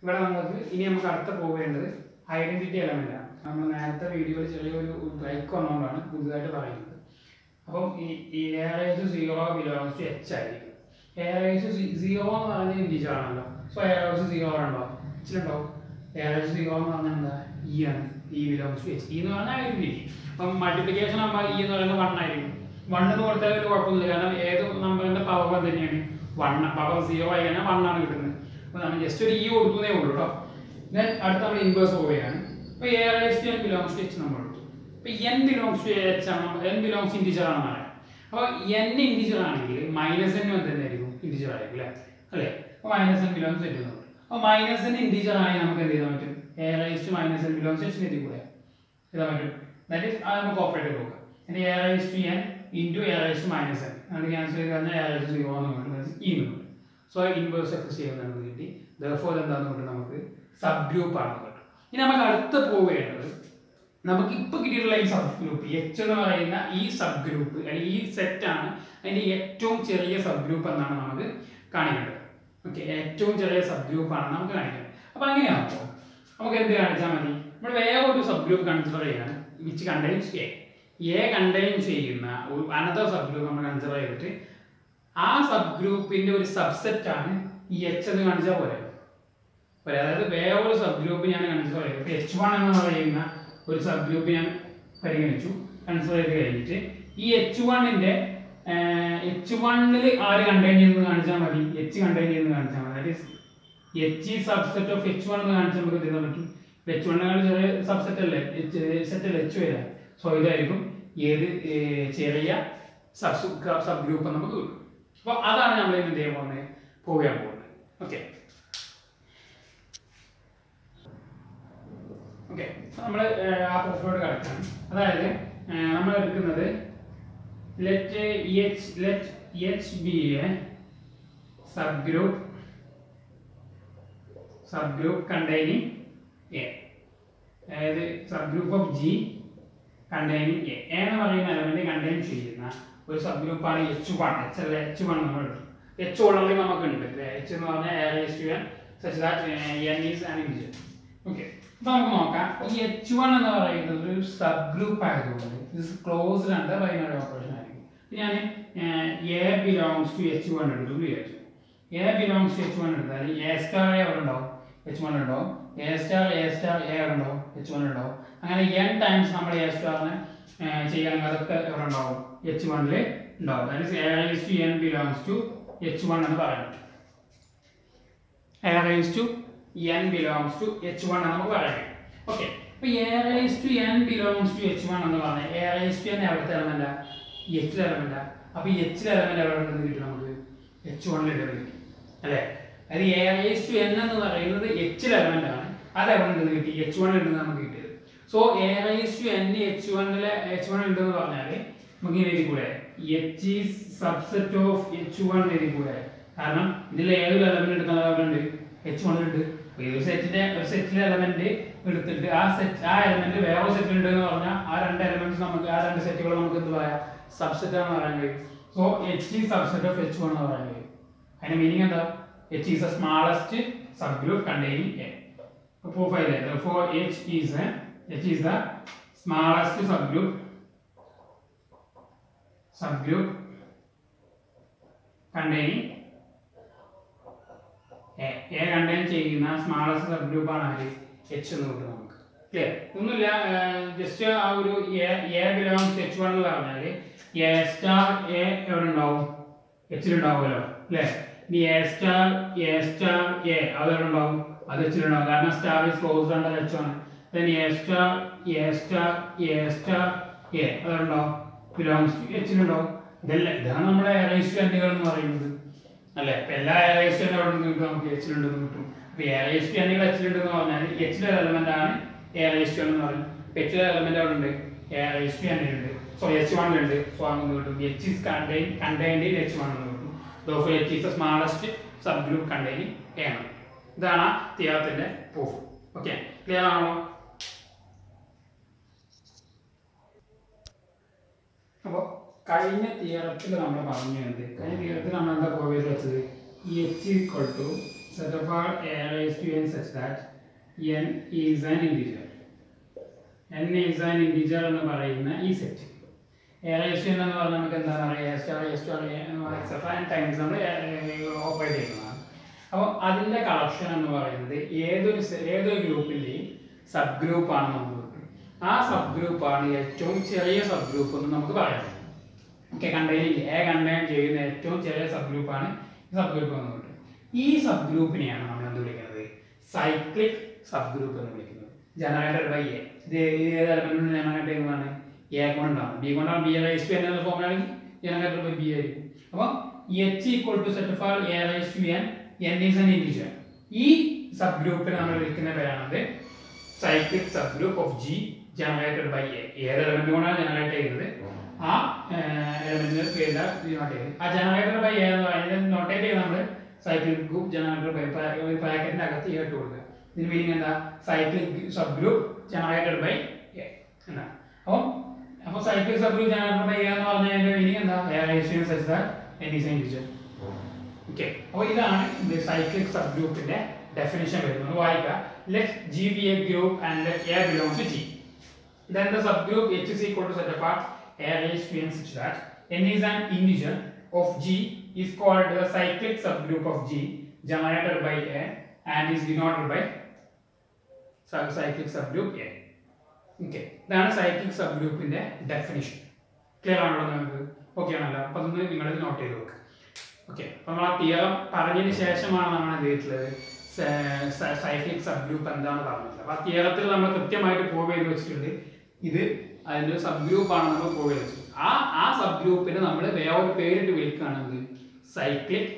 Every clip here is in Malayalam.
ഇവിടെ നമുക്ക് അടുത്ത പോവേണ്ടത് ഐഡന്റിറ്റി എലമെന്റ് ആണ്. നമ്മൾ നേരത്തെ വീഡിയോയിൽ ചെറിയൊരു ബ്രേക്ക് വന്നുകൊണ്ടാണ് പുതുതായിട്ട് പറയുന്നത്. അപ്പം ഈ a raised to 0 belongs to h ആയിരിക്കും. a raised to 0 എന്ന് പറയുന്നത് ഇൻഡിജർ ആണല്ലോ. സോ a raised to 0 ഉണ്ടാവും, ഉണ്ടാവും. a raised to 0 എന്ന് പറഞ്ഞാൽ എന്താ? e ആണ്. e belongs to h. e എന്ന് പറഞ്ഞാൽ ഐഡന്റിറ്റി. അപ്പം മൾട്ടിപ്ലിക്കേഷൻ ആകുമ്പോൾ e എന്ന് പറയുന്നത് 1 ആയിരിക്കും. 1 എന്ന് കൊടുത്താൽ ഒരു കുഴപ്പമൊന്നുമില്ല, കാരണം ഏത് നമ്പറിന്റെ പവർ തന്നെയാണ് 1. പവർ 0 ആയി കഴിഞ്ഞാൽ 1 ആണ് കിട്ടുന്നത്. അപ്പോൾ നമ്മൾ ജസ്റ്റ് ഒരു e കൊടുക്കുന്നേ ഉള്ളൂ കേട്ടോ. ദെൻ അടുത്ത നമ്മൾ ഇൻവേഴ്സ് പോവുകയാണ്. അപ്പോൾ a raised to n belongs to h നമ്മൾ എടുത്തു. അപ്പോൾ n belongs to h ആണ്, n belongs to integer ആണെന്ന് പറയാം. അപ്പോൾ n integer ആണെങ്കിൽ മൈനസ് n എന്തായിരിക്കും? ഇന്റിജർ ആയിരിക്കും അല്ലേ? അപ്പോൾ minus n belongs to h എന്ന് പറയും. അപ്പോൾ മൈനസ് n ഇന്റിജർ ആണെങ്കിൽ നമുക്ക് എന്ത് ചെയ്യാൻ പറ്റും? a raised to minus n belongs to h എഴുതി കൂടെ എഴുതാൻ പറ്റും. ദാറ്റ് ഈസ് അത് നമുക്ക് ഓപ്പറേറ്റർ നോക്കാം. and a raised to n into a raised to minus n അത് ക്യാൻസൽ ചെയ്ത് കഴിഞ്ഞാൽ a raised to 0 എന്ന് കിട്ടും, e എന്ന് കിട്ടും. സോ ഇൻവേഴ്സ് ഒക്കെ ചെയ്യുന്നതാണ് കിട്ടി. therefore എന്താണെന്ന് കിട്ടും? നമുക്ക് സബ് ഗ്രൂപ്പ് ആണ് കിട്ടും. ഇനി നമുക്ക് അടുത്ത് പോവേണ്ടത് നമുക്ക് ഇപ്പോൾ കിട്ടിയിട്ടുള്ള ഈ സബ് ഗ്രൂപ്പ് h എന്ന് പറയുന്ന ഈ സബ് ഗ്രൂപ്പ് അല്ലെങ്കിൽ ഈ സെറ്റ് ആണ് അതിന്റെ ഏറ്റവും ചെറിയ സബ് ഗ്രൂപ്പ് എന്നാണ് നമുക്ക് കാണിക്കേണ്ടത്. ഓക്കെ, ഏറ്റവും ചെറിയ സബ് ഗ്രൂപ്പ് ആണ് നമുക്ക് കാണിക്കേണ്ടത്. അപ്പോൾ അങ്ങനെയാകുമ്പോൾ നമുക്ക് എന്ത് കാണിച്ചാൽ മതി? നമ്മൾ വേറെ ഒരു സബ് ഗ്രൂപ്പ് കൺസിഡർ ചെയ്യാണ്, വിച്ച് കണ്ടെയ്ൻസ് എ കണ്ടെയ്ൻ ചെയ്യുന്ന ഒരു അനദർ സബ് ഗ്രൂപ്പ് നമ്മൾ കൺസിഡർ ചെയ്തിട്ട് ആ സബ് ഗ്രൂപ്പിന്റെ ഒരു സബ്സെറ്റ് ആണ് ഈ h എന്ന് കാണിച്ചാൽ പോരെ. അതായത് വേറെ ഒരു സബ് ഗ്രൂപ്പ് ഞാൻ കൺസിഡർ ചെയ്തു, h1 എന്ന് പറയുന്ന ഒരു സബ് ഗ്രൂപ്പ് ഞാൻ പരിഗണിച്ചു, കൺസിഡർ ചെയ്ത് കഴിഞ്ഞിട്ട് ഈ h1ന്റെ h1ൽ ആര് കണ്ടെയ്ൻ ചെയ്യുന്നത് കാണിച്ചാൽ മതി, h കണ്ടെയ്ൻ ചെയ്യുന്നത് കാണിച്ചാൽ മതി. That is h is subset of h1 എന്ന് കാണിച്ചാൽ നമുക്ക് തരാൻ പറ്റും. h1 ചെറിയ സബ്സെറ്റ് അല്ലേ, സെറ്റ് അല്ലേ h വരാം. സോ ഇതായിരിക്കും ഏത് ചെറിയ സബ് ഗ്രൂപ്പ് നമുക്ക് കിട്ടും. അപ്പോൾ അതാണ് നമ്മൾ എന്ത് ചെയ്യാൻ പോകുന്നത്, പോകാൻ പോകുന്നത്. ഓക്കെ ഓക്കെ നമ്മൾ ആ പ്രശ്നോട് കിടക്കാം. അതായത് നമ്മൾ എടുക്കുന്നത് let h be a subgroup containing a. അതായത് subgroup of G containing a. എന്ന് പറയുന്ന എലമെന്റ് കണ്ടെയ്ൻ ചെയ്യുന്ന ഒരു സബ്ഗ്രൂപ്പ് ആണ് h1. h1 നമ്മൾ എടുക്കും. h ഓൾറെഡി നമുക്ക് ഉണ്ട്. h എന്ന് പറഞ്ഞാൽ a raised to n such that n is an integer. Okay, അപ്പോൾ നമുക്ക് നോക്കാം. ഈ h1 എന്ന് പറയുന്നത് ഒരു സബ്ഗ്രൂപ്പ് ആയതുകൊണ്ട് ഇത് ക്ലോസ്ഡ് അണ്ടർ ബൈനറി ഓപ്പറേഷൻ ആയിരിക്കും. ഞാൻ a belongs to h1 എടുത്തു വിചാരിച്ചു. a belongs to h1 എടുത്താൽ a star എവിടെ ഉണ്ടാവും? h1 ഉണ്ടാവും. a star എവിടെ ഉണ്ടാവും? h1 ഉണ്ടാവും. അങ്ങനെ n ടൈംസ് നമ്മൾ a സ്റ്റാറിനെ ചെയ്യുകയാണെങ്കിൽ അതൊക്കെ എവിടെ ഉണ്ടാവും? h1 ൽ ഉണ്ടാവും. That is a raised to n belongs to h1 എന്ന് പറയുന്നത്. a raised to n belongs to h1 എന്ന് നമുക്ക് പറയാം. ഓക്കെ, അപ്പോൾ a raised to n belongs to h1 എന്ന് പറഞ്ഞാൽ a raised to n എവിടുത്തെ എലമെന്റാ? h എലമെന്റാ. അപ്പോൾ ഈ h എലമെന്റ് എവിടെ നിന്ന് കിട്ടും? നമുക്ക് h1 ൽ കിട്ടും അല്ലേ? അത് a raised to n എന്ന് പറയുന്നത് h എലമെന്റ് ആണ്. അത് എവിടെ നിന്ന് കിട്ടി? h1 ൽ നിന്ന് നമുക്ക് കിട്ടിയത്. So a raised to n h1 ഉണ്ടെന്ന് പറഞ്ഞാൽ നമുക്ക് ഇങ്ങനെ എഴുതി കൂടെ h is subset of h1 എഴുതി കൂടെ. കാരണം ഇതിൽ ഏതൊരു എലമെന്റ് എടുക്കുന്ന h1 ഉണ്ട്. ഒരു സെറ്റിലെ എലമെന്റ് എടുത്തിട്ട് ആ എലമെന്റ് വേറെ സെറ്റിൽ ഉണ്ട് എന്ന് പറഞ്ഞാൽ ആ രണ്ട് എലമെന്റ്സ് നമുക്ക് ആ രണ്ട് സെറ്റുകൾ നമുക്ക് എന്ത് പറയാം? സബ്സെറ്റ് ആണെന്ന് പറയാൻ കഴിയും. So h is subset of h1 എന്ന് പറയാൻ കഴിയും. അതിന്റെ മീനിങ് എന്താ? h is the smallest subgroup containing a. Proof ആയില്ലേ? Therefore h is the smallest subgroup containing a contain ചെയ്യുന്ന സ്മാളസ്റ്റ് സബ് ഗ്രൂപ്പ് ആണ് ആര്? h എന്ന് കിട്ടും നമുക്ക്. ക്ലിയർ? ഒന്നുമില്ല, ജസ്റ്റ് ആ ഒരു a belongs to h1 എന്ന് പറഞ്ഞാൽ a star a എവിടെ ഉണ്ടാവും? h ൽ ഉണ്ടാവുമല്ലോ അല്ലേ? ഇനി a star a അത് എവിടെ ഉണ്ടാവും? അത് h ൽ ഉണ്ടാവും, കാരണം star is closed under h ആണ്. then a star a അതുണ്ടാവും, belongs to h ൽ ഉണ്ടാവും. ഇതാണ് നമ്മുടെ a raised to n എന്ന് പറയുന്നത് അല്ലേ? ഇപ്പൊ എല്ലാ a raised to n എവിടെ നിന്ന് കിട്ടും? നമുക്ക് h ൽ ഉണ്ടെന്ന് കിട്ടും. അപ്പൊ a raised to n h ൽ ഉണ്ടെന്ന് പറഞ്ഞാൽ h ലെ എലമെന്റ് ആണ് a raised to n എന്ന് പറയും. h ലെ എലമെന്റ് എവിടെ ഉണ്ട്? a raised to n ഉണ്ട്. സോ h1 ഉണ്ട്. സോ അങ്ങനെ കിട്ടും h is contained in h1 എന്ന് കിട്ടും. therefore h is the smallest subgroup containing a ആണ്. ഇതാണ് തിയറത്തിന്റെ പ്രൂഫ്. ഓക്കെ, ക്ലിയർ ആണോ? അപ്പോൾ കഴിഞ്ഞ തിയറത്തിൽ നമ്മൾ പറഞ്ഞു കഴിഞ്ഞ തിയറത്തിൽ നമ്മൾ എന്താ പ്രൂവ് ചെയ്ത് വെച്ചത്? h equal to set of all a raised to n such that n is an integer. n is an integer എന്ന് പറയുന്ന ഈ set a raised to n എന്ന് പറഞ്ഞാൽ നമുക്ക് എന്താണ് പറയുക a star a star etc n times നമ്മൾ ഓപ്പറേറ്റ് ചെയ്യുന്നതാണ്. അപ്പോൾ അതിൻ്റെ കളക്ഷൻ എന്ന് പറയുന്നത് ഏതൊരു ഗ്രൂപ്പിൻ്റെയും സബ് ഗ്രൂപ്പാണ് നമുക്ക് കിട്ടും. ആ സബ് ഗ്രൂപ്പാണ് ഏറ്റവും ചെറിയ സബ് ഗ്രൂപ്പ് എന്ന് നമുക്ക് പറയാം. ഓക്കെ, കണ്ടെയ്ൻ ചെയ്യുന്ന ഏറ്റവും ചെറിയ സബ് ഗ്രൂപ്പാണ് സബ് ഗ്രൂപ്പ് എന്ന് കിട്ടും. ഈ സബ് ഗ്രൂപ്പിനെയാണ് നമ്മൾ എന്ത് വിളിക്കുന്നത്? സൈക്ലിക് സബ് ഗ്രൂപ്പ് എന്ന് വിളിക്കുന്നത്. Generated by A. ഇത് ഏത് എലമെന്റിന് ജനറേറ്റ് ചെയ്യുന്നതാണ്? എ കൊണ്ടാണ്. ബി കൊണ്ടാണ്. ബി റൈസ് ടു എൻ എന്ന ഫോമിലാണെങ്കിൽ ജനറേറ്റഡ് ബൈ ബി ആയിരിക്കും. അപ്പോൾ H equal to set of all A raise to N, N is an integer. ഈ സബ് ഗ്രൂപ്പിനെ നമ്മൾ വിളിക്കുന്ന പേരാണത് cyclic sub group of G generated by A. ഏത് എലമെന്റ് കൊണ്ടാണ് ജനറേറ്റ് ചെയ്യുന്നത് ആ എലമെന്റിന്റെ പേരിലാണ് നോട്ട് ചെയ്യുന്നത്. ആ ജനറേറ്റഡ് ബൈ എ എന്ന് പറയുന്നത് നോട്ടേറ്റ് ചെയ്ത് നമ്മൾ സൈക്ലിക് ഗ്രൂപ്പ് ജനറേറ്റഡ് ബൈ ബ്രാക്കറ്റിന്റെ അകത്ത് ഇട്ട് കൊടുക്കുക. ഇതിന് മീനിങ് എന്താ? Cyclic sub group generated by a എന്നാണ്. അപ്പോൾ cyclic sub group generated by a എന്ന് പറഞ്ഞതിന്റെ മീനിങ് എന്താ? A raise to such that n is an integer. Okay, അപ്പോൾ ഇതാണ് സൈക്ലിക് സബ് ഗ്രൂപ്പിന്റെ ഡെഫിനിഷൻ വരുന്നത്. വായിക്കുക. Let G be a group and let A belongs to G. Then the subgroup H is equal to set apart A raised to n such that n is an integer of G is called the cyclic subgroup of G generated by A and is denoted by cyclic subgroup A. Okay, ഇതാണ് സൈക്ലിക് സബ് ഗ്രൂപ്പിന്റെ ഡെഫിനിഷൻ. ക്ലിയർ ആണല്ലോ നിങ്ങൾക്ക്? ഓക്കെ ആണല്ലോ? അപ്പോൾ അതൊന്ന് നിങ്ങൾ നോട്ട് ചെയ്ത് വെക്കുക. ഓക്കെ, അപ്പോൾ നമ്മൾ ആ തിയറം പറഞ്ഞതിന് ശേഷമാണ് നമ്മൾ എന്ത് ചെയ്തിട്ടുള്ളത്? സൈക്ലിക് സബ് ഗ്രൂപ്പ് എന്താണെന്ന് പറഞ്ഞില്ല. അപ്പോൾ ആ തിയറത്തിൽ നമ്മൾ കൃത്യമായിട്ട് പ്രൂവ് ചെയ്ത് വെച്ചിട്ടുണ്ട്. ഇത് അതിൻ്റെ സബ് ഗ്രൂപ്പാണ് നമ്മൾ പ്രൂവ് ചെയ്ത് വെച്ചത്. ആ സബ് ഗ്രൂപ്പിനെ നമ്മൾ വേറൊരു പേരിട്ട് വിളിക്കുകയാണെങ്കിൽ സൈക്ലിക്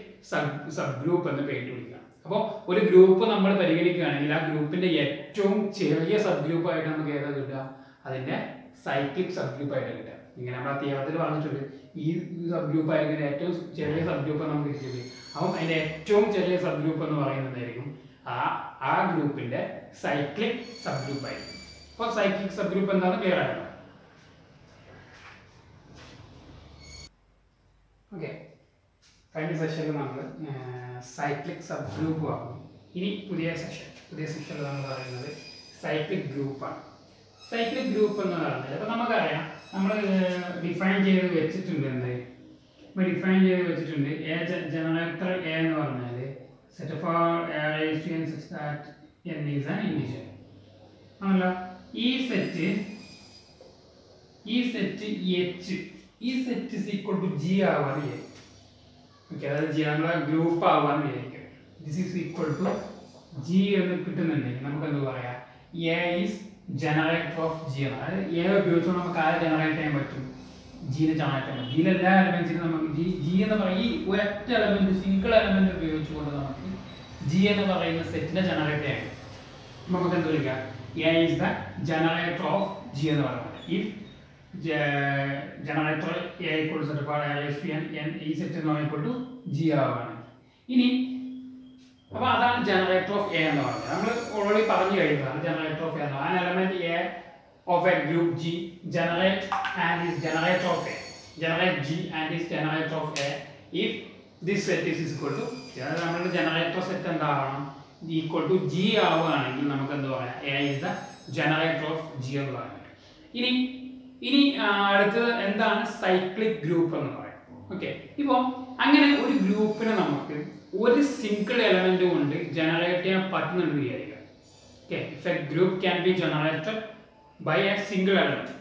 സബ് ഗ്രൂപ്പ് എന്ന് പേരിട്ട് വിളിക്കുക. അപ്പോൾ ഒരു ഗ്രൂപ്പ് നമ്മൾ പരിഗണിക്കുകയാണെങ്കിൽ ആ ഗ്രൂപ്പിന്റെ ഏറ്റവും ചെറിയ സബ് ഗ്രൂപ്പായിട്ട് നമുക്ക് ഏതാ കിട്ടുക? അതിന്റെ സൈക്ലിക് സബ് ഗ്രൂപ്പായിട്ട് കിട്ടുക. ഇങ്ങനെ നമ്മൾ ആ തിയറത്തിൽ പറഞ്ഞിട്ടുണ്ട്. ഈ സബ് ഗ്രൂപ്പ് ആയിരിക്കും ഏറ്റവും ചെറിയ സബ് ഗ്രൂപ്പ് നമുക്ക് കിട്ടിയത്. അപ്പം അതിന്റെ ഏറ്റവും ചെറിയ സബ് ഗ്രൂപ്പ് എന്ന് പറയുന്നതായിരിക്കും ആ ഗ്രൂപ്പിന്റെ സൈക്ലിക് സബ് ഗ്രൂപ്പ് ആയിരിക്കും. അപ്പോൾ സൈക്ലിക് സബ് ഗ്രൂപ്പ് എന്താണ്? ക്ലിയർ ആണല്ലോ? ഓക്കെ, കഴിഞ്ഞ സെഷനിൽ നമ്മൾ സൈക്ലിക് സബ് ഗ്രൂപ്പ് ആകും. ഇനി പുതിയ സെഷനിൽ നമ്മൾ പറയുന്നത് സൈക്ലിക് ഗ്രൂപ്പാണ്. സൈക്ലിക് ഗ്രൂപ്പ് എന്ന് പറഞ്ഞാൽ അപ്പോൾ നമുക്കറിയാം, നമ്മൾ ഡിഫൈൻ ചെയ്ത് വെച്ചിട്ടുണ്ട്. ഡിഫൈൻ ചെയ്ത് വെച്ചിട്ടുണ്ട് ജനറേറ്റർ എ എന്ന് പറഞ്ഞാൽ set of a raise to n such that n is an integer ആണല്ലോ. ഈ സെറ്റ് എച്ച് ഈ set is equal to g ആവാൻ വിചാരിക്കും. ഓക്കെ, അതായത് ജി നമ്മളെ ഗ്രൂപ്പ് ആവാൻ വിചാരിക്കും. This is equal to g എന്ന് കിട്ടുന്നുണ്ടെങ്കിൽ നമുക്ക് എന്ത് പറയാം? A is generator of g ആണ്. അതായത് എ ഉപയോഗിച്ചുകൊണ്ട് നമുക്ക് ആരെ ജനറേറ്റ് ചെയ്യാൻ പറ്റും? ജീനെ ജനറേറ്റ് ചെയ്യാൻ പറ്റും. ജിയിലെ എല്ലാ എലമെന്റ്സിനും നമുക്ക് ജി എന്ന് പറയുന്ന ഈ ഒറ്റ എലമെന്റ്, സിംഗിൾ എലമെന്റ് ഉപയോഗിച്ചുകൊണ്ട് നമുക്ക് ജി എന്ന് പറയുന്ന സെറ്റിനെ ജനറേറ്റ് ചെയ്യാൻ നമുക്ക് എന്ത് വിളിക്കാം? A is the generator of g എന്ന് പറയുന്നത്. If generator a equal to set of a raise to n ഈ സെറ്റ് എന്ന് പറയുമ്പോൾ ടു ജി ആവാണ്. ഇനി അപ്പോൾ അതാണ് ജനറേറ്റർ ഓഫ് എ എന്ന് പറയുന്നത്. നമ്മൾ ഓൾറെഡി പറഞ്ഞു കഴിഞ്ഞതാണ് ജനറേറ്റർ ഓഫ് എ എന്ന് പറയുന്നത്. An element A of a group G generate and is generator of A. Generate G and is generator of A if this set is equal to നമ്മുടെ ജനറേറ്റർ സെറ്റ് എന്താവണം? ഈക്വൽ ടു ജി ആവുകയാണെങ്കിൽ നമുക്ക് എന്ത് പറയാം? A is the generator of G എന്ന് പറയാം. ഇനി അടുത്തത് എന്താണ്? സൈക്ലിക് ഗ്രൂപ്പ് എന്ന് പറയാം. ഓക്കെ, ഇപ്പോൾ അങ്ങനെ ഒരു ഗ്രൂപ്പിനെ നമുക്ക് ഒരു സിംഗിൾ എലമെന്റ് കൊണ്ട് ജനറേറ്റ് ചെയ്യാൻ പറ്റുന്നുണ്ട് വിചാരിക്കുക. Okay, if a group can be generated by a single element.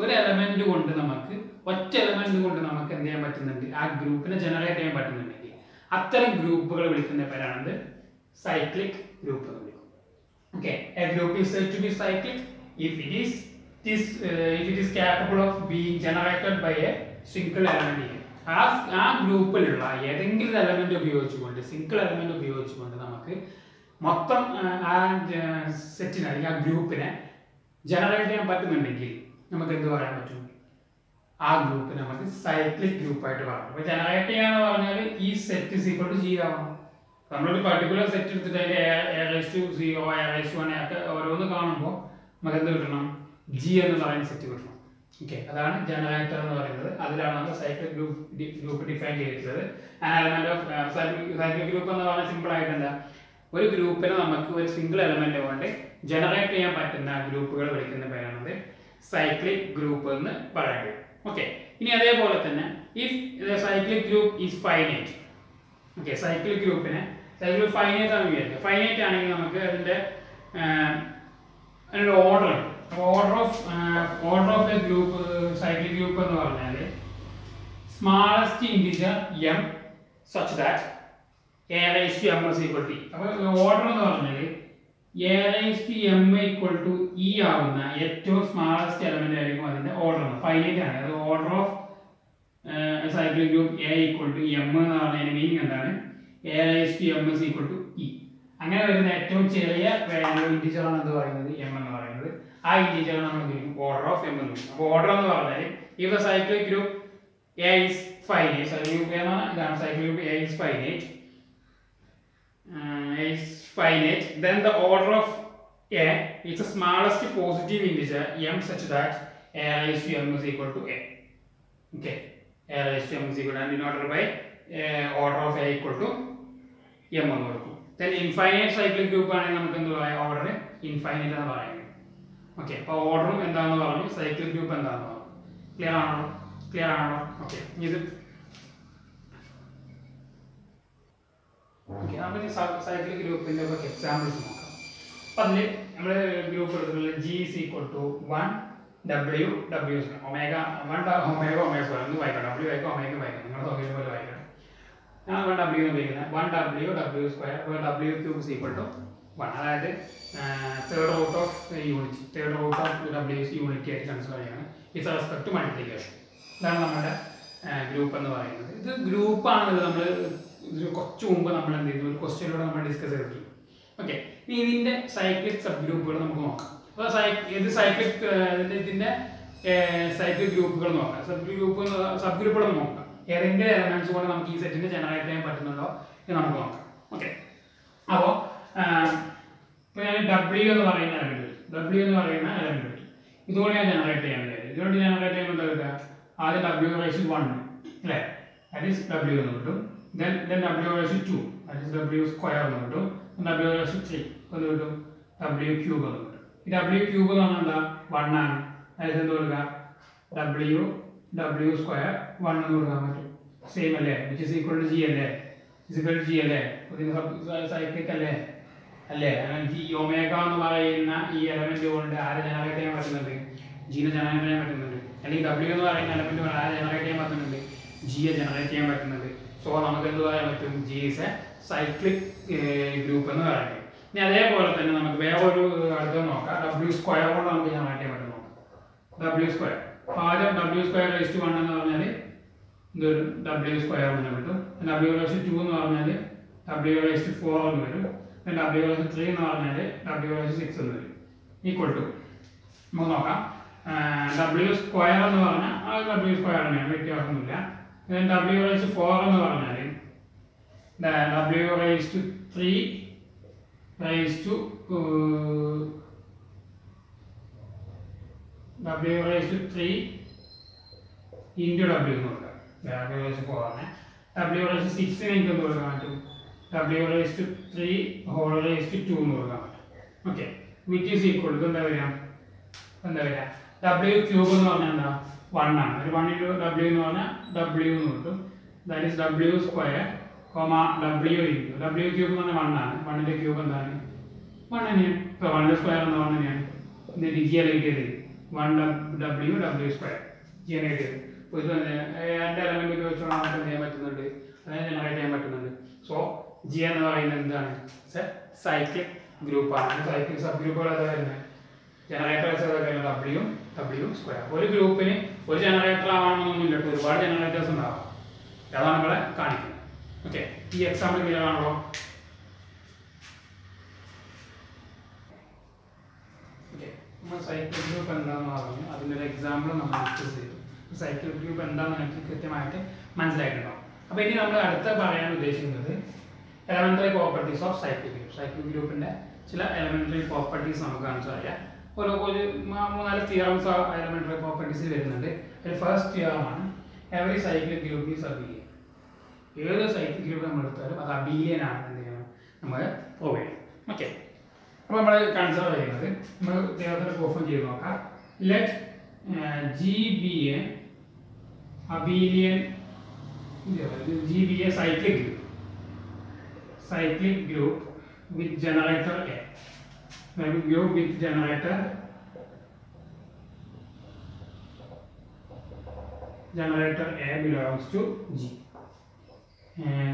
ഒരു എലമെന്റ് കൊണ്ട് നമുക്ക് ഒറ്റ എലമെന്റ് കൊണ്ട് നമുക്ക് എന്ത് ചെയ്യാൻ പറ്റുന്നുണ്ട്? ആ ഗ്രൂപ്പിനെ ജനറേറ്റ് ചെയ്യാൻ പറ്റുന്നുണ്ടെങ്കിൽ അത്തരം ഗ്രൂപ്പുകൾ വിളിക്കുന്ന പേരാണത് സൈക്ലിക് ഗ്രൂപ്പ് എന്ന് വിളിക്കും. Okay, a group is said to be cyclic if it is capable of being generated by a single element. ആ ഗ്രൂപ്പിലുള്ള ഏതെങ്കിലും എലമെന്റ് ഉപയോഗിച്ചുകൊണ്ട്, സിംഗിൾ എലമെന്റ് ഉപയോഗിച്ചുകൊണ്ട് നമുക്ക് മൊത്തം ആ സെറ്റിനെ അല്ലെങ്കിൽ ആ ഗ്രൂപ്പിനെ ജനറേറ്റ് ചെയ്യാൻ പറ്റുന്നുണ്ടെങ്കിൽ നമുക്ക് എന്ത് പറയാൻ പറ്റും? ആ ഗ്രൂപ്പിനെ നമുക്ക് സൈക്ലിക് ഗ്രൂപ്പായിട്ട് പറയാം. അപ്പോൾ ജനറേറ്റ് ചെയ്യാന്ന് പറഞ്ഞാൽ ഈ set is equal to g ആവണം. നമ്മളൊരു പർട്ടിക്കുലർ സെറ്റ് എടുത്തിട്ട് അതിന്റെ A*0, A*1 ഒക്കെ ഓരോന്ന് കാണുമ്പോൾ നമുക്ക് എന്ത് കിട്ടണം? ജി എന്ന് പറയുന്ന സെറ്റ് കിട്ടണം. ഓക്കെ, അതാണ് ജനറേറ്റർ എന്ന് പറയുന്നത്. അതിലാണ് നമ്മൾ സൈക്ലിക് ഗ്രൂപ്പ് ഡിഫൈൻ ചെയ്തിട്ടുള്ളത്. എലമെന്റ് ഓഫ് സൈക്ലിക് ഗ്രൂപ്പ് എന്ന് പറഞ്ഞാൽ സിമ്പിൾ ആയിട്ട് എന്താ, ഒരു ഗ്രൂപ്പിനെ നമുക്ക് ഒരു സിംഗിൾ എലമെന്റ് കൊണ്ട് ജനറേറ്റ് ചെയ്യാൻ പറ്റുന്ന ഗ്രൂപ്പുകൾ വിളിക്കുന്ന പേരാണത് സൈക്ലിക് ഗ്രൂപ്പ് എന്ന് പറയുന്നത്. ഓക്കെ, ഇനി അതേപോലെ തന്നെ if cyclic group is finite. Okay, cyclic ഗ്രൂപ്പിനെ സൈക്ലിക് ഫൈനൈറ്റ് ആണ് വിചാരിക്കുക. ഫൈനൈറ്റ് ആണെങ്കിൽ നമുക്ക് അതിന്റെ ഓർഡർ ഉണ്ട്. Order of A group cyclic group എന്ന് പറഞ്ഞാൽ smallest integer m such that a raised to m is equal to e. അപ്പോൾ ഓർഡർ എന്ന് പറഞ്ഞാൽ a raised to m equal to e ആവുന്ന ഏറ്റവും സ്മാളസ്റ്റ് എലമെന്റ് ആയിരിക്കും അതിന്റെ ഓർഡർ. ഫൈനൈറ്റ് ആണ്. അത് order of cyclic group a equal to m എന്ന് പറഞ്ഞതിന്റെ മീനിങ് എന്താണ്? a raised to m is equal to e. അങ്ങനെ വരുന്ന ഏറ്റവും ചെറിയ വാല്യൂ ഇൻഡിജർ ആണ് എന്ന് പറയുന്നത് m എന്ന് പറയുന്നത്. ആ ഇൻഡിജർ നമ്മൾ ഓർഡർ ഓഫ് m എന്ന് വിളിക്കും. അപ്പോൾ ഓർഡർ എന്ന് പറഞ്ഞാൽ if the cyclic group a is finite, cyclic group ഇതാണ് cyclic group a is finite, then the order of a is the smallest positive integer m such that a raised to m is equal to a. Okay, a raised to m is equal to, and denoted by order of a equal to m എന്ന് കൊടുക്കും. Then infinite cyclic group ആണെങ്കിൽ നമുക്ക് എന്ത് പറയാം? ഓർഡർ ഇൻഫൈനൈറ്റ് എന്ന് പറയുന്നത്. ഓക്കെ, അപ്പോൾ ഓർഡറും എന്താണെന്ന് പറഞ്ഞു, സൈക്ലിക് ഗ്രൂപ്പ് എന്താണെന്ന് പറഞ്ഞു. ക്ലിയർ ആണോ? ഓക്കെ, ഇത് ഓക്കെ, നമുക്ക് സൈക്ലിക് ഗ്രൂപ്പിന്റെ ഒക്കെ എക്സാമ്പിൾസ് നോക്കാം. അപ്പം അതിൽ നമ്മൾ ഗ്രൂപ്പ് എടുത്തിട്ടുള്ളത് G is equal to 1 W W omega 1 omega ഒന്ന് വായിക്കണം. W വായിക്കാം, ഒമേഗ വായിക്കാം, നിങ്ങളുടെ സൗകര്യം പോലെ വായിക്കണം. ഞാൻ 1 W എന്ന് ഉപയോഗിക്കുന്നത് 1 W W square W cube is equal to 1. അതായത് third root of unity W unity ആയിട്ട് കൺസിഡർ ചെയ്യാണ് വിത്ത് റെസ്പെക്ട് ടു മൾട്ടിപ്ലിക്കേഷൻ. ഇതാണ് നമ്മുടെ ഗ്രൂപ്പ് എന്ന് പറയുന്നത്. ഇത് ഗ്രൂപ്പാണെന്നുള്ളത് നമ്മൾ കുറച്ച് മുമ്പ് നമ്മൾ എന്ത് ചെയ്തു, ഒരു ക്വസ്റ്റ്യനിലൂടെ നമ്മൾ ഡിസ്കസ് ചെയ്തിട്ടുണ്ട്. ഓക്കെ, ഇനി ഇതിന്റെ സൈക്ലിക് സബ് ഗ്രൂപ്പുകൾ നമുക്ക് നോക്കാം. അപ്പോൾ ഇത് ഇതിന്റെ സൈക്ലിക് ഗ്രൂപ്പുകൾ നോക്കാം. സബ് ഗ്രൂപ്പുകൾ നോക്കാം. ഏതെങ്കിലും എലമെന്റ്സ് കൊണ്ട് നമുക്ക് ഈ സെറ്റിനെ ജനറേറ്റ് ചെയ്യാൻ പറ്റുന്നുണ്ടോ എന്ന് നമുക്ക് നോക്കാം. ഓക്കെ, അപ്പോൾ W എന്ന് പറയുന്ന എലമെന്റ് ഇതുകൊണ്ട് ഞാൻ ജനറേറ്റ് ചെയ്യാൻ കഴിയും. ഇതുകൊണ്ട് ജനറേറ്റ് ചെയ്യുമ്പോൾ എന്താ കിട്ടുക? ആദ്യം W raised to 1 അല്ലേ, that is W എന്ന് കിട്ടും. Then W raised to 2, that is W square എന്ന് കിട്ടും. W raised to 3 എന്ന് കിട്ടും. W cube എന്ന് കിട്ടും. ഈ W cube എന്ന് പറഞ്ഞാൽ എന്താ? 1 ആണ്. അതായത് എന്ത് കൊടുക്കുക? W square 1 എന്ന് കൊടുക്കാൻ പറ്റും. സെയിം അല്ലേ, which is equal to G അല്ലേ, സൈക്ലിക് അല്ലേ. ഒമേഗ എന്ന് പറയുന്ന ഈ എലമെന്റ് കൊണ്ട് ആരെ ജനറേറ്റ് ചെയ്യാൻ പറ്റുന്നുണ്ട്? ജീനെ ജനറേറ്റ് ചെയ്യാൻ പറ്റുന്നുണ്ട്. അല്ലെങ്കിൽ W എന്ന് പറയുന്ന എലമെന്റ് കൊണ്ട് ആരെ ജനറേറ്റ് ചെയ്യാൻ പറ്റുന്നുണ്ട്? ജിയെ ജനറേറ്റ് ചെയ്യാൻ പറ്റുന്നുണ്ട്. സോ നമുക്ക് എന്ത് പറയാൻ പറ്റും? G is a cyclic group എന്ന് പറയുന്നത്. ഇനി അതേപോലെ തന്നെ നമുക്ക് വേറൊരു അടുത്ത് നോക്കാം. W സ്ക്വയർ കൊണ്ട് നമുക്ക് ജനറേറ്റ് ചെയ്യാൻ പറ്റും. W സ്ക്വയർ ആദ്യം W സ്ക്വയർ raised to 1 എന്ന് പറഞ്ഞാൽ ഇതൊരു W സ്ക്വയർ എന്ന് കിട്ടും. W raised to 2 എന്ന് പറഞ്ഞാൽ W raised to 4 എന്ന് വരും. W raised to 3 എന്ന് പറഞ്ഞാൽ W raised to 6 എന്ന് വരും. ഈക്വൽ ടു നമുക്ക് നോക്കാം. W സ്ക്വയർ എന്ന് പറഞ്ഞാൽ W സ്ക്വയർ തന്നെയാണ്, വ്യത്യാസമൊന്നുമില്ല. W raised to 4 എന്ന് പറഞ്ഞാൽ W raised to 3 raised to W raised to 3 into W എന്ന് കൊടുക്കാം. W raised to 4 ആണ്. W raised to 6 എനിക്ക് എന്ത് കൊടുക്കാൻ പറ്റും? W raised to 3 whole raised to 2 എന്ന് കൊടുക്കാൻ പറ്റും. Okay, which is equal to എന്താ വരിക? W ക്യൂബ് എന്ന് പറഞ്ഞാൽ എന്താ? 1 ആണ്. ഒരു 1 into W എന്ന് പറഞ്ഞാൽ W എന്ന് കിട്ടും. That is W square W into W cube എന്ന് പറഞ്ഞാൽ 1 ആണ്. 1ന്റെ ക്യൂബ് എന്താണ്? 1 തന്നെയാണ്. ഇപ്പോൾ 1 സ്ക്വയർ എന്ന് 1 തന്നെയാണ്. എന്നിട്ട് G കിട്ടിയത് 1 W സ്ക്വയർ G കിട്ടിയത്. അപ്പോൾ ഇത് രണ്ട് എലമെന്റ് ഉപയോഗിച്ചുകൊണ്ട് നമുക്ക് എന്ത് ചെയ്യാൻ പറ്റുന്നുണ്ട്? അതായത് ജനറേറ്റ് ചെയ്യാൻ പറ്റുന്നുണ്ട്. സോ G എന്ന് പറയുന്നത് എന്താണ്? സൈക്ലിക് ഗ്രൂപ്പാണ്. സൈക്ലിക് സബ് ഗ്രൂപ്പുകൾ ഏതാ വരുന്നത്? Generators W square. ഒരു ഗ്രൂപ്പിന് ഒരു ജനറേറ്റർ ആവണമെന്നൊന്നുമില്ല, ഒരുപാട് ജനറേറ്റേഴ്സ് ഉണ്ടാവാം. അതാണ് നമ്മളെ കാണിക്കുന്നത്. ഓക്കെ, ഈ എക്സാമ്പിൾ ക്ലിയർ ആണല്ലോ? ഓക്കെ, നമ്മൾ സൈക്ലിക് ഗ്രൂപ്പ് എന്താണെന്ന് പറഞ്ഞു, അതിൻ്റെ ഒരു എക്സാമ്പിൾ നമ്മൾ ഡിസ്കസ് ചെയ്തു. സൈക്ലിക് ഗ്രൂപ്പ് എന്താണെന്ന് എനിക്ക് കൃത്യമായിട്ട് മനസ്സിലായിട്ടുണ്ടാവും. അപ്പോൾ ഇനി നമ്മൾ അടുത്ത പറയാൻ ഉദ്ദേശിക്കുന്നത് elementary properties of cyclic group. Cyclic ഗ്രൂപ്പിന്റെ ചില എലമെന്ററി പ്രോപ്പർട്ടീസ് നമുക്ക് കാണിച്ചു അറിയാം. ഒരു മൂന്നാല് തിയറംസ് എലമെന്ററി പ്രോപ്പർട്ടീസിൽ വരുന്നുണ്ട്. അതിൽ ഫസ്റ്റ് തിയറമാണ് every cyclic group is abelian. ഏത് സൈക്ലിക് ഗ്രൂപ്പ് നമ്മൾ എടുത്താലും അത് അബീലിയൻ ആണ് എന്ത് ചെയ്യണം നമ്മൾ പ്രൂവ് ചെയ്യണം. ഓക്കെ, അപ്പോൾ നമ്മൾ കൺസിഡർ ചെയ്യുന്നത് നമ്മൾ തിയറത്തിന് പ്രൂഫ് ചെയ്ത് നോക്കാം. Let G B A abelian G be a cyclic group with generator A. Group with generator A belongs to G.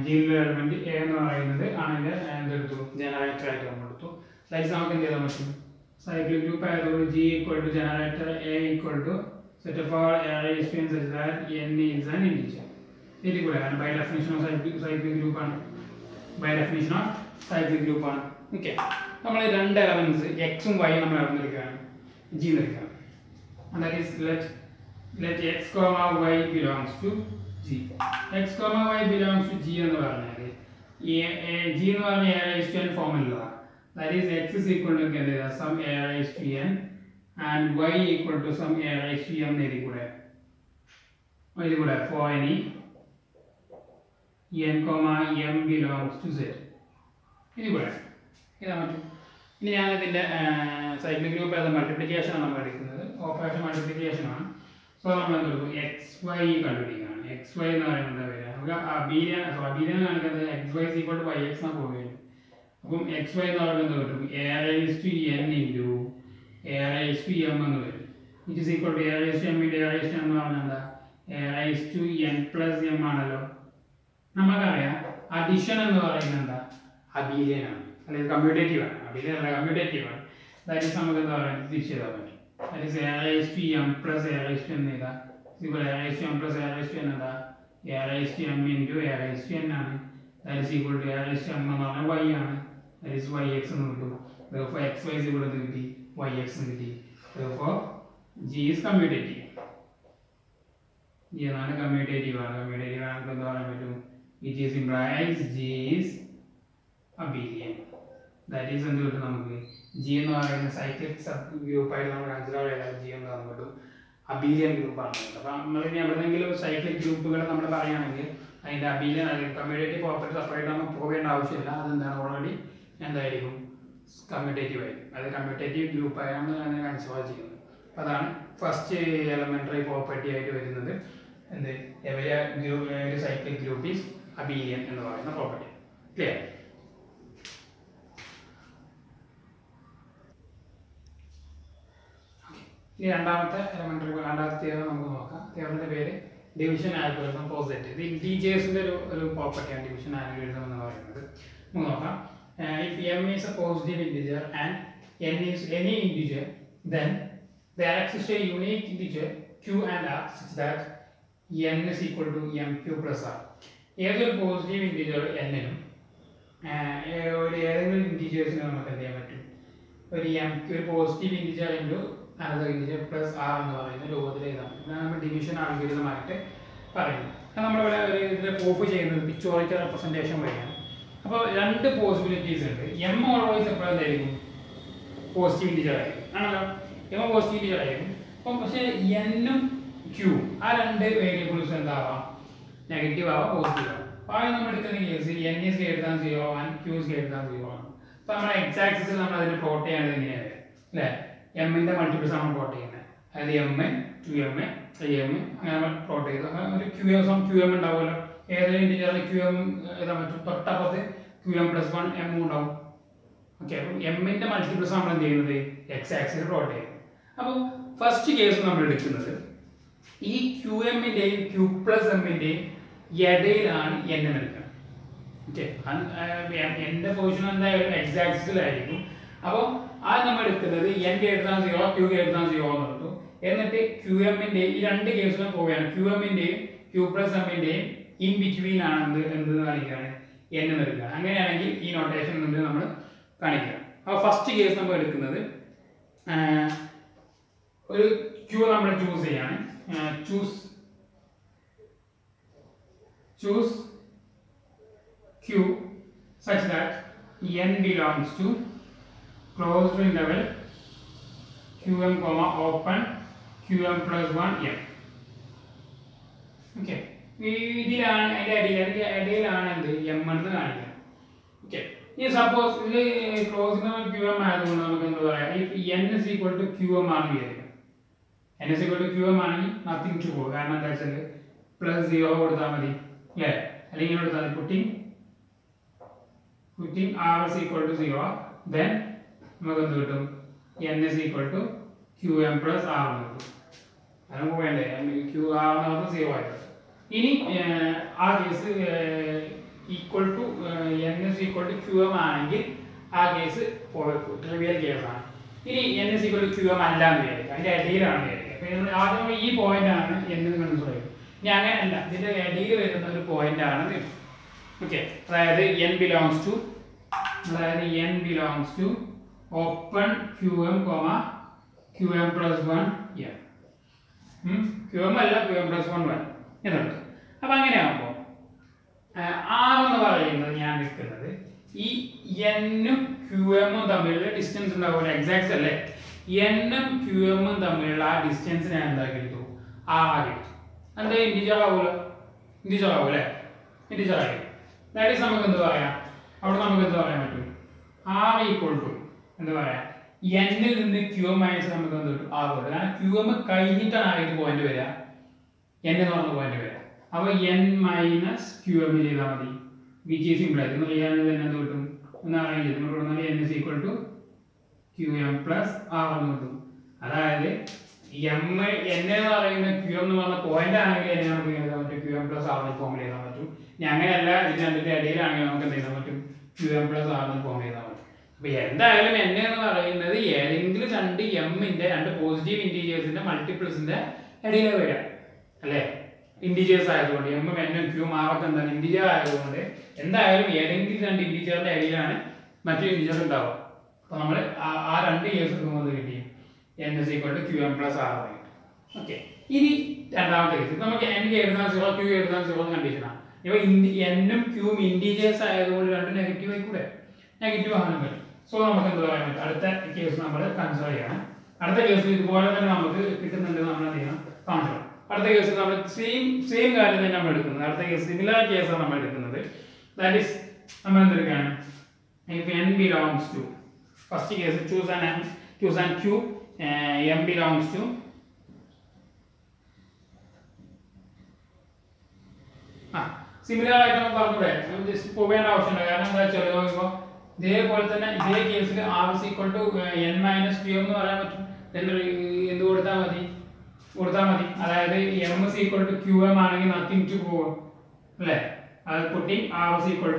G element A എന്ന് പറയുന്നത് ആണെങ്കിൽ എന്തെടുത്തു ജനറേറ്റർ ആയിട്ട് നമ്മൾ എടുത്തു. ലൈക്ക് നമുക്ക് എന്ത് ചെയ്താൽ പറ്റും, സൈക്ലിക് ഗ്രൂപ്പ് ആയതുകൊണ്ട് G equal to generator A equal to set of all arrays such that n is an integer. This is good. By definition of cyclic group ആണ്. By definition of cyclic group ആണ്. Okay. നമ്മൾ രണ്ട് എലമെന്റ്സ് x ഉം y നമ്മൾ എടുക്കുകയാണ്, g എടുക്കുകയാണ്. And that is let x, y belongs to g. x, y belongs to g എന്ന് പറഞ്ഞാൽ g എന്ന് പറഞ്ഞാൽ a raised to n ഫോമിലുള്ള. That is x is equal to some a raised to n and y equal to some a raised to m എഴുതിക്കൂടെ for any n, m belongs to z. ഇതുകൂടെ ഇതാണ്. ഇനി ഞാൻ ഇതിൻ്റെ സൈക്ലിക് ഗ്രൂപ്പ് ഏത് മൾട്ടിപ്ലിക്കേഷൻ ആണ് നമ്മൾ എടുക്കുന്നത്, ഓപ്പറേഷൻ മൾട്ടിപ്ലിക്കേഷൻ ആണ്. സോ നമ്മൾ എന്തെടുക്കും എക്സ് വൈ കണ്ടുപിടിക്കുകയാണ്. എക്സ് വൈ എന്ന് പറയുന്നത് വരിക നമുക്ക് അബീലിയൻ കാണിക്കുന്നത് x y equal to y x എന്നാണ് പോവുകയാണ്. അപ്പം എക്സ് വൈ എന്ന് പറയുന്നത് എന്ത് കിട്ടും, a raise to n into a raised to m എന്ന് വരും. It is equal to a raised to m into a raised to m എന്ന് പറഞ്ഞാൽ എന്താ, a raised to n plus m ആണല്ലോ. നമുക്കറിയാം അഡിഷൻ എന്ന് പറയുന്നത് എന്താ, അബീലിയൻ ആണ്, അല്ലെങ്കിൽ കമ്മ്യൂട്ടേറ്റീവ് ആണ്. അബീലിയൻ അല്ല, കമ്മ്യൂട്ടേറ്റീവ് ആണ്. ദാറ്റ് ഈസ് നമുക്ക് എന്താ പറയുക തിരിച്ച് ചെയ്താൽ പറ്റും. That is a raised to m plus a raised to n എഴുതാം. ഇപ്പോൾ a raised to m plus a raised to n എന്താ, a raised to m into a raised to n ആണ്. That is equal to a raised to m എന്ന് പറഞ്ഞാൽ y ആണ്. ദാറ്റ് ഈസ് yx എന്ന് കിട്ടും. Therefore xy is equal to കിട്ടി, yx എന്ന് കിട്ടി. Therefore g is commutative. g എന്നാണ് commutative ആണ്. commutative ആണെങ്കിൽ എന്താ പറയാൻ പറ്റും, it is implies g is abelian. That is എന്ത് കിട്ടും നമുക്ക്, g എന്ന് പറയുന്ന സൈക്ലിക് സബ് ഗ്രൂപ്പായിട്ട് നമ്മൾ കൺസിഡർ ചെയ്താൽ g എന്ന് നമുക്ക് അബീലിയൻ ഗ്രൂപ്പാണ്. അപ്പോൾ നമ്മൾ ഇനി എവിടെയെങ്കിലും സൈക്ലിക് ഗ്രൂപ്പുകൾ നമ്മൾ പറയുകയാണെങ്കിൽ അതിൻ്റെ അബീലിയൻ അല്ലെങ്കിൽ കമ്മ്യൂട്ടേറ്റീവ് പ്രോപ്പർട്ടി സെപ്പറേറ്റ് നമ്മൾ പ്രൂവ് ചെയ്യേണ്ട ആവശ്യമില്ല. അതെന്താണ് ഓൾറെഡി എന്തായിരിക്കും, കമ്മ്യൂട്ടേറ്റീവ് ആയിരിക്കും. അത് കമ്മ്യൂട്ടേറ്റീവ് ഗ്രൂപ്പായാണ് നമ്മൾ കൺസിഡർ ചെയ്യുന്നത്. അപ്പോൾ അതാണ് ഫസ്റ്റ് എലമെന്ററി പ്രോപ്പർട്ടി ആയിട്ട് വരുന്നത്. എന്ത്, every cyclic group is Abelian എന്ന് പറയുന്ന പ്രോപ്പർട്ടി. ക്ലിയർ? ഇനി രണ്ടാമത്തെ തിയറം നമുക്ക് നോക്കാം. തിയറത്തിന്റെ പേര് ഡിവിഷൻ ആൽഗോരിതം പോസിറ്റ്. ഇത് ഇന്റീജേഴ്സിന്റെ ഒരു പ്രോപ്പർട്ടിയാണ് ഡിവിഷൻ ആൽഗോരിതം എന്ന് പറയുന്നത്. നമുക്ക് നോക്കാം. If m is a positive integer and n is any integer, then there exists a unique integer q and r such that n is equal to mq plus r. ഏതൊരു പോസിറ്റീവ് ഇൻറ്റീജർ n-നും ഏതെങ്കിലും ഇൻറ്റീജേഴ്സിന് നമുക്ക് എന്ത് ചെയ്യാൻ പറ്റും, ഒരു positive integer into another integer plus r എന്ന് പറയുന്ന രൂപത്തിൽ എഴുതാം. ഇതാണ് നമ്മൾ ഡിവിഷൻ ആൽഗോരിതമായിട്ട് പറയുന്നത്. നമ്മളിവിടെ ഇതിൽ പ്രൂഫ് ചെയ്യുന്നത് പിക്ചോറിക്കൽ റെപ്രസെൻറ്റേഷൻ വഴിയാണ്. അപ്പോൾ രണ്ട് പോസിബിലിറ്റീസ് ഉണ്ട്. എം ഓൾവേസ് എപ്പോഴും എന്തായിരിക്കും, പോസിറ്റീവ് ഇൻറ്റീജർ ആയിരിക്കും ആണല്ലോ. എം പോസിറ്റീവ് ഇൻറ്റീജർ ആയിരിക്കും. അപ്പം പക്ഷേ എന്നും ക്യൂ ആ രണ്ട് വേരിയബിൾസ് എന്താവാം, നെഗറ്റീവ് ആവാം, പോസിറ്റീവ് ആവാം. അപ്പോൾ ആദ്യം നമ്മൾ എടുക്കുന്ന case n is greater than 0 and q is greater than 0 ആണ്. അപ്പോൾ നമ്മുടെ എക്സ് ആക്സിസിൽ നമ്മൾ അതിന് പ്ലോട്ട് ചെയ്യേണ്ടത് എങ്ങനെയാണ് അല്ലേ, എമ്മിൻ്റെ മൾട്ടിപ്പിൾസ് നമ്മൾ പ്ലോട്ട് ചെയ്യുന്നത്. അതായത് എം, 2m, 3m അങ്ങനെ നമ്മൾ പ്ലോട്ട് ചെയ്തു. ഒരു ക്യൂ എം ഉണ്ടാവുമല്ലോ. ഏതെങ്കിലും ഇൻറ്റീജറിൽ ക്യൂ എം എഴുതാൻ പറ്റും. തൊട്ടപ്പുറത്ത് QM plus 1 m ഉണ്ടാവും. ഓക്കെ, അപ്പം എമ്മിൻ്റെ മൾട്ടിപ്പിൾസ് നമ്മൾ എന്ത് ചെയ്യുന്നത് എക്സ് ആക്സിൽ പ്ലോട്ട് ചെയ്യും. അപ്പോൾ ഫസ്റ്റ് കേസ് നമ്മൾ എടുക്കുന്നത് ഈ ക്യൂ എമ്മിൻ്റെയും ക്യൂ പ്ലസ് എമ്മിൻ്റെയും ഇടയിലാണ് n എടുക്കുന്നത്. ഓക്കെ, എൻ്റെ പൊസിഷൻ എന്തായാലും എക്സ് ആക്സിസിലായിരിക്കും. അപ്പോൾ അത് നമ്മൾ എടുക്കുന്നത് n greater than 0 q greater than 0 എന്ന് എടുത്തു. എന്നിട്ട് ക്യൂ എമ്മിൻ്റെയും ഈ രണ്ട് കേസിലും പോവുകയാണ്. ക്യൂ എമ്മിൻ്റെയും ക്യൂ പ്ലസ് എമ്മിൻ്റെയും ഇൻ ബിറ്റ്വീൻ ആണ് എന്ത് കാണിക്കുകയാണ്, n എന്ന് എടുക്കുക. അങ്ങനെയാണെങ്കിൽ ഈ നൊട്ടേഷൻ കൊണ്ട് നമ്മൾ കാണിക്കുക. അപ്പോൾ ഫസ്റ്റ് കേസ് നമ്മൾ എടുക്കുന്നത് ഒരു ക്യൂ നമ്മൾ ചൂസ് ചെയ്യാണ്. Choose q such that n belongs to closed interval qm comma open qm plus 1 m. Okay, ഇതിലാണ് അതിൻ്റെ ഇടയിലാണ് എന്ത് എം എന്ന് കാണിക്കുന്നത്. ഓക്കെ, ഈ സപ്പോസ് ഇത് ക്ലോസിന് ക്യു എം ആയതുകൊണ്ട് നമുക്ക് എന്താ പറയാം, ഈ n is equal to q m ആണ് വിചാരിക്കുക. N is equal to q m ആണെങ്കിൽ നത്തിങ് ടു പോകും. കാരണം എന്താ വെച്ചാൽ പ്ലസ് 0 കൊടുത്താൽ മതി അല്ലേ, അല്ലെങ്കിൽ കൊടുത്താൽ മതി. Putting r is equal to 0, then നമുക്ക് എന്ത് കിട്ടും, n is equal to q m plus r എന്ന് കിട്ടും. അത് നമുക്ക് വേണ്ടേ, ക്യു ആർ എന്ന് പറഞ്ഞാൽ 0 ആയിട്ട്. ഇനി ആ case equal to n is equal to q m ആണെങ്കിൽ ആ കേസ് ട്രിവിയൽ കേസാണ്. ഇനി n is equal to q m അല്ല എന്ന് വിചാരിക്കുക, അതിൻ്റെ ഇടയിലാണ് വിചാരിക്കുക. ആദ്യം ഈ പോയിന്റ് ആണ് എന്ന് മനസ്സിലായി. ഇനി അങ്ങനെയല്ല, ഇതിൻ്റെ ഇടയിൽ വരുന്ന ഒരു പോയിന്റ് ആണ്. ഓക്കെ, അതായത് n belongs to open qm comma qm plus 1 m. qm അല്ല qm plus 1 എന്നുണ്ട്. അപ്പം അങ്ങനെയാകുമ്പോൾ ആർ എന്ന് പറയുന്നത് ഞാൻ നിൽക്കുന്നത് ഈ എന്നും ക്യു എമ്മും തമ്മിലുള്ള ഡിസ്റ്റൻസ് ഉണ്ടാവില്ല, എക്സാക്ട്സ് അല്ലേ. എന്നും ക്യു എമ്മും തമ്മിലുള്ള ആ ഡിസ്റ്റൻസ് ഞാൻ എന്താക്കി എടുത്തു, ആകെ എന്താ ഇൻഡിജർ ആവുമല്ലോ, ഇൻഡിജർ ആവും അല്ലേ, ഇൻഡിജർ ആയി. ദാറ്റ് ഈസ് നമുക്ക് എന്ത് പറയാം, അവിടെ നമുക്ക് എന്ത് പറയാൻ പറ്റും, ആർ ഈക്വൽ ടു എന്താ പറയാ, എന്നിൽ നിന്ന് ക്യു എം മൈനസ് നമുക്ക് എന്ത് കിട്ടും, ആർ കിട്ടും. കാരണം ക്യു എം കഴിഞ്ഞിട്ടാണ് ആദ്യത്തെ പോയിന്റ് വരിക, എൻ എന്ന് പറഞ്ഞ പോയിന്റ് വരിക. അപ്പോൾ എൻ മൈനസ് ക്യു എം ചെയ്താൽ മതി, വിച്ച് ഈസ് സിമ്പിൾ ആയിട്ട് ചെയ്യാൻ തന്നെ എന്ത് കിട്ടും എന്ന് അറിയില്ല. നമ്മൾ കൊടുത്താൽ n is equal to q m plus r എന്ന് കിട്ടും. അതായത് എം എൻ എന്ന് പറയുന്ന ക്യു എം എന്ന് പറഞ്ഞ പോയിന്റ് ആണെങ്കിൽ എന്നെ നമുക്ക് എഴുതാൻ പറ്റും q m plus r form എഴുതാൻ പറ്റും. ഇനി അങ്ങനെയല്ല, ഇത് രണ്ടിന്റെ ഇടയിലാണെങ്കിൽ നമുക്ക് എന്ത് ചെയ്യാൻ പറ്റും, q m plus r form എഴുതാൻ പറ്റും. അപ്പൊ എന്തായാലും എൻ എന്ന് പറയുന്നത് ഏതെങ്കിലും രണ്ട് എമ്മിന്റെ രണ്ട് പോസിറ്റീവ് ഇൻറ്റീജേഴ്സിന്റെ മൾട്ടിപ്പിൾസിന്റെ ഇടയിലെ വരിക അല്ലേ, ഇൻറ്റീജേഴ്സ് ആയതുകൊണ്ട് എമ്മും എന്നും ക്യൂം ആറൊക്കെ എന്താണ് ഇൻറ്റീജർ ആയതുകൊണ്ട് എന്തായാലും ഏതെങ്കിലും രണ്ട് ഇൻറ്റീജറിന്റെ ഇടയിലാണ് മറ്റൊരു ഇൻറ്റീജർ ഉണ്ടാവുക. അപ്പൊ നമ്മൾ ആ രണ്ട് കേസ് എടുക്കുമ്പോൾ കിട്ടി n is equal to qm plus r. Okay, ഇനി രണ്ടാമത്തെ കേസ് നമുക്ക് n എഴുതാൻ 0 q എഴുതാൻ 0 കണ്ടീഷനാണ്. ഇപ്പൊ എന്നും ക്യൂം ഇൻറ്റീജേഴ്സ് ആയതുകൊണ്ട് രണ്ട് നെഗറ്റീവ് ആയി കൂടെ, നെഗറ്റീവ് ആണ് പറ്റും. സോ നമുക്ക് എന്ത് പറയാൻ പറ്റും, അടുത്ത കേസ് നമ്മൾ കൺസിഡർ ചെയ്യണം. അടുത്ത കേസിൽ ഇതുപോലെ തന്നെ നമുക്ക് കിട്ടുന്നുണ്ട്, നമ്മൾ എന്ത് ചെയ്യണം, കാണിക്കണം. അടുത്ത കേസിൽ നമ്മൾ സെയിം കാര്യം തന്നെ നമ്മൾ എടുക്കുന്നത്. അടുത്ത കേസ് സിമിലർ കേസാണ് നമ്മൾ എടുക്കുന്നത്. ദാറ്റ് ഈസ് നമ്മൾ എന്തെടുക്കുകയാണ്, if n belongs to, first case choose an q, m belongs to similar ആയിട്ട് നമുക്ക് പറഞ്ഞൂടെ, ജസ്റ്റ് പോവേണ്ട ആവശ്യമില്ല. കാരണം എന്താ വെച്ചാൽ നോക്കുമ്പോൾ ഇതേപോലെ തന്നെ ഇതേ കേസിൽ r is equal to n minus q എന്ന് പറയാൻ പറ്റും. എന്ത് കൊടുത്താൽ മതി, അതായത് m is equal to qm ആണെങ്കിൽ നത്തിങ് ടു പോകും അല്ലേ. അത് putting r is equal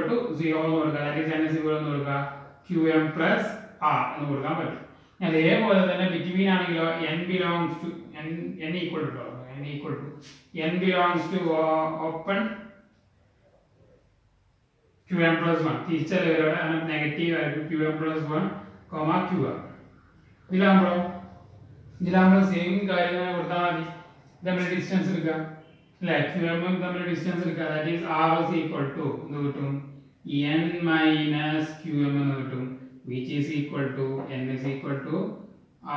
to 0 എന്ന് കൊടുക്കുക, അതായത് n is equal എന്ന് കൊടുക്കുക qm plus r എന്ന് കൊടുക്കാൻ പറ്റും. അതേപോലെ തന്നെ ബിറ്റ്വീൻ ആണെങ്കിലോ n belongs to n equal to open qm plus 1 തിരിച്ചറിയവരുടെ negative ആയിട്ട് qm plus 1 qm. ഇതിലാകുമ്പോൾ സെയിം കാര്യങ്ങൾ കൊടുത്താൽ മതി. തമ്മിൽ ഡിസ്റ്റൻസ് എടുക്കുക അല്ലേ, qm തമ്മിൽ ഡിസ്റ്റൻസ് എടുക്കുക. That is r is equal to എന്ന് കിട്ടും n minus qm എന്ന് കിട്ടും, which is equal to n is equal to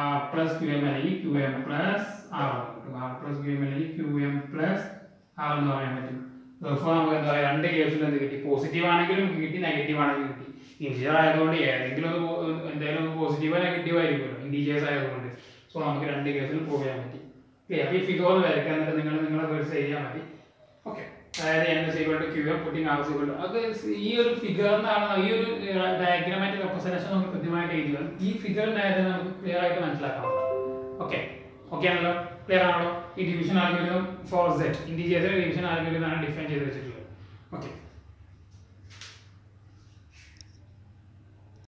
r plus qm അല്ലെങ്കിൽ qm plus r r plus qm അല്ലെങ്കിൽ qm plus r എന്ന് പറയാൻ പറ്റും. അപ്പോൾ നമുക്ക് എന്താ പറയുക, രണ്ട് കേസിലും എന്ത് കിട്ടി, പോസിറ്റീവ് ആണെങ്കിലും കിട്ടി, നെഗറ്റീവ് ആണെങ്കിലും കിട്ടി. ഇൻറ്റീജർ ആയതുകൊണ്ട് ഏതെങ്കിലും എന്തായാലും പോസിറ്റീവോ നെഗറ്റീവ് ആയിരിക്കുമല്ലോ, ഇൻറ്റീജേഴ്സ് ആയതുകൊണ്ട്. സോ നമുക്ക് രണ്ട് കേസിലും പോകാൻ പറ്റി. അപ്പോൾ ഈ ഫിഗർ ഒന്ന് വരയ്ക്കാൻ എന്നിട്ട് നിങ്ങളെ വേർഡ്സ് എഴുതിയാൽ മതി. ഓക്കെ, അതായത് n is equal to qm putting r is equal to, അത് ഈ ഒരു ഫിഗറിനാണ്, ഈ ഒരു ഡയഗ്രാമാറ്റിക് റെപ്രസെന്റേഷൻ നമുക്ക് കൃത്യമായിട്ട് എഴുതുക. ഈ ഫിഗറിനായിട്ട് നമുക്ക് ക്ലിയർ ആയിട്ട് മനസ്സിലാക്കാം. ഓക്കെ ആണല്ലോ, ക്ലിയർ ആണല്ലോ. ഈ ഡിവിഷൻ ആൽഗോരിതം ഫോർ z ഇൻറ്റീജേഴ്സിന്റെ ഡിവിഷൻ ആൽഗോരിതം ആണ് ഡിഫൈൻ ചെയ്ത് വെച്ചിട്ടുള്ളത്. ഓക്കെ.